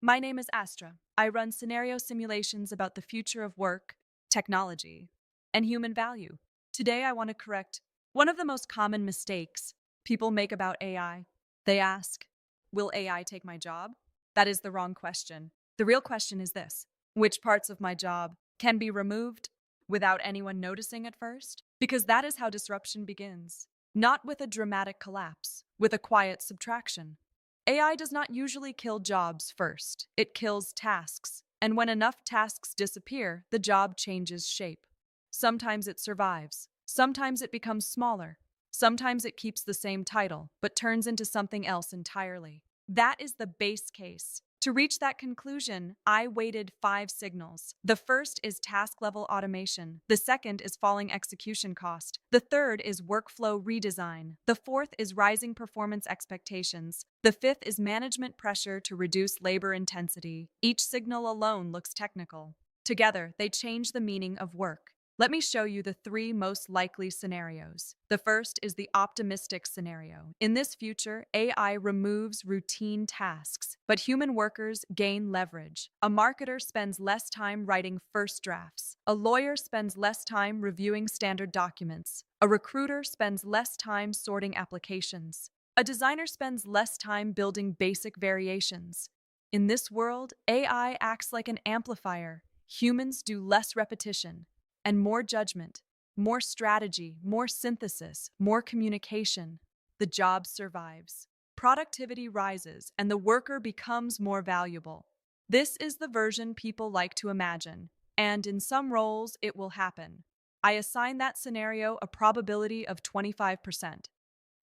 My name is Astra. I run scenario simulations about the future of work, technology, and human value. Today, I want to correct one of the most common mistakes people make about AI. They ask, will AI take my job? That is the wrong question. The real question is this: which parts of my job can be removed without anyone noticing at first? Because that is how disruption begins. Not with a dramatic collapse, with a quiet subtraction. AI does not usually kill jobs first, it kills tasks. And when enough tasks disappear, the job changes shape. Sometimes it survives, sometimes it becomes smaller, sometimes it keeps the same title, but turns into something else entirely. That is the base case. To reach that conclusion, I weighted 5 signals. The first is task level automation. The second is falling execution cost. The third is workflow redesign. The fourth is rising performance expectations. The fifth is management pressure to reduce labor intensity. Each signal alone looks technical. Together, they change the meaning of work. Let me show you the 3 most likely scenarios. The first is the optimistic scenario. In this future, AI removes routine tasks, but human workers gain leverage. A marketer spends less time writing first drafts. A lawyer spends less time reviewing standard documents. A recruiter spends less time sorting applications. A designer spends less time building basic variations. In this world, AI acts like an amplifier. Humans do less repetition and more judgment, more strategy, more synthesis, more communication. The job survives. Productivity rises, and the worker becomes more valuable. This is the version people like to imagine, and in some roles, it will happen. I assign that scenario a probability of 25%.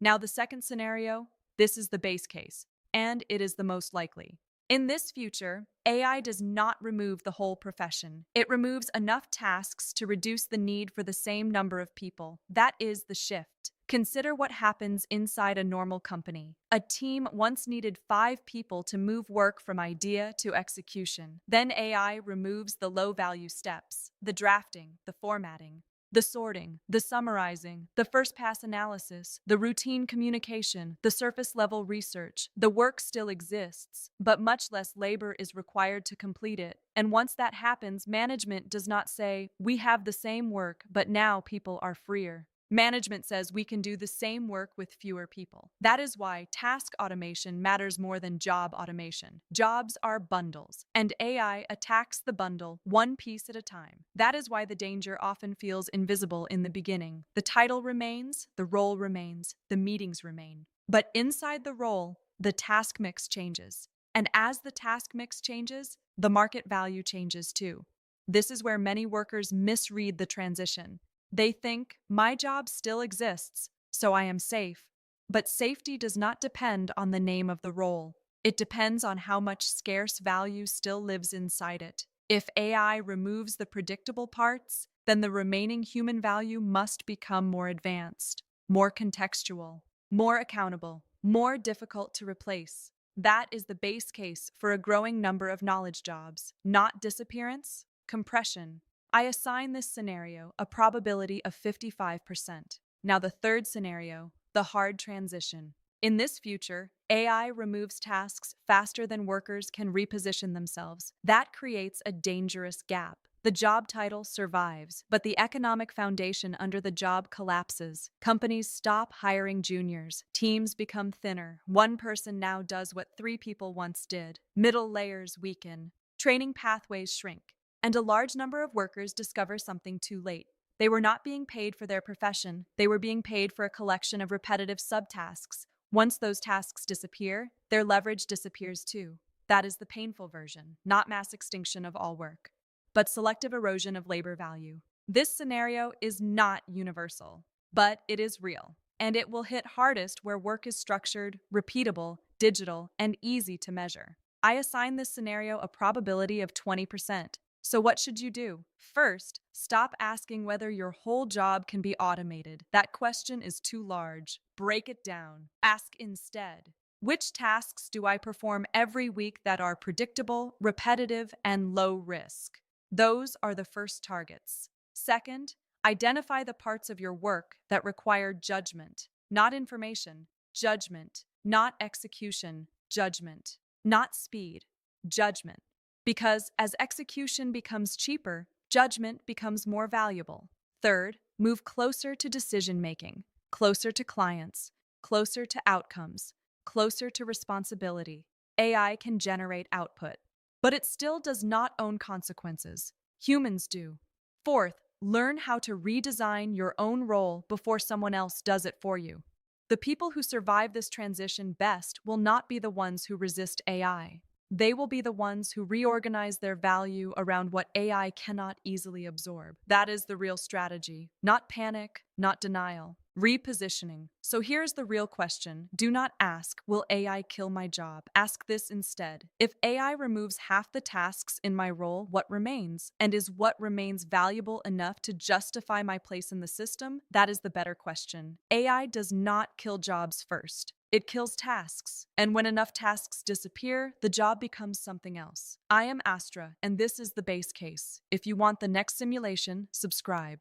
Now, the second scenario, this is the base case, and it is the most likely. In this future, AI does not remove the whole profession. It removes enough tasks to reduce the need for the same number of people. That is the shift. Consider what happens inside a normal company. A team once needed 5 people to move work from idea to execution. Then AI removes the low-value steps, the drafting, the formatting, the sorting, the summarizing, the first pass analysis, the routine communication, the surface level research. The work still exists, but much less labor is required to complete it. And once that happens, management does not say, we have the same work, but now people are freer. Management says we can do the same work with fewer people. That is why task automation matters more than job automation. Jobs are bundles, and AI attacks the bundle one piece at a time. That is why the danger often feels invisible in the beginning. The title remains, the role remains, the meetings remain. But inside the role, the task mix changes. And as the task mix changes, the market value changes too. This is where many workers misread the transition. They think, my job still exists, so I am safe. But safety does not depend on the name of the role. It depends on how much scarce value still lives inside it. If AI removes the predictable parts, then the remaining human value must become more advanced, more contextual, more accountable, more difficult to replace. That is the base case for a growing number of knowledge jobs, not disappearance, compression. I assign this scenario a probability of 55%. Now, the third scenario, the hard transition. In this future, AI removes tasks faster than workers can reposition themselves. That creates a dangerous gap. The job title survives, but the economic foundation under the job collapses. Companies stop hiring juniors. Teams become thinner. One person now does what 3 people once did. Middle layers weaken. Training pathways shrink. And a large number of workers discover something too late. They were not being paid for their profession. They were being paid for a collection of repetitive subtasks. Once those tasks disappear, their leverage disappears too. That is the painful version, not mass extinction of all work, but selective erosion of labor value. This scenario is not universal, but it is real. And it will hit hardest where work is structured, repeatable, digital, and easy to measure. I assign this scenario a probability of 20%. So what should you do? First, stop asking whether your whole job can be automated. That question is too large. Break it down. Ask instead, which tasks do I perform every week that are predictable, repetitive, and low risk? Those are the first targets. Second, identify the parts of your work that require judgment, not information. Judgment, not execution. Judgment, not speed. Judgment. Because as execution becomes cheaper, judgment becomes more valuable. Third, move closer to decision making, closer to clients, closer to outcomes, closer to responsibility. AI can generate output, but it still does not own consequences. Humans do. Fourth, learn how to redesign your own role before someone else does it for you. The people who survive this transition best will not be the ones who resist AI. They will be the ones who reorganize their value around what AI cannot easily absorb. That is the real strategy. Not panic, not denial. Repositioning. So here's the real question. Do not ask, will AI kill my job? Ask this instead. If AI removes half the tasks in my role, what remains? And is what remains valuable enough to justify my place in the system? That is the better question. AI does not kill jobs first. It kills tasks. And when enough tasks disappear, the job becomes something else. I am Astra, and this is the base case. If you want the next simulation, subscribe.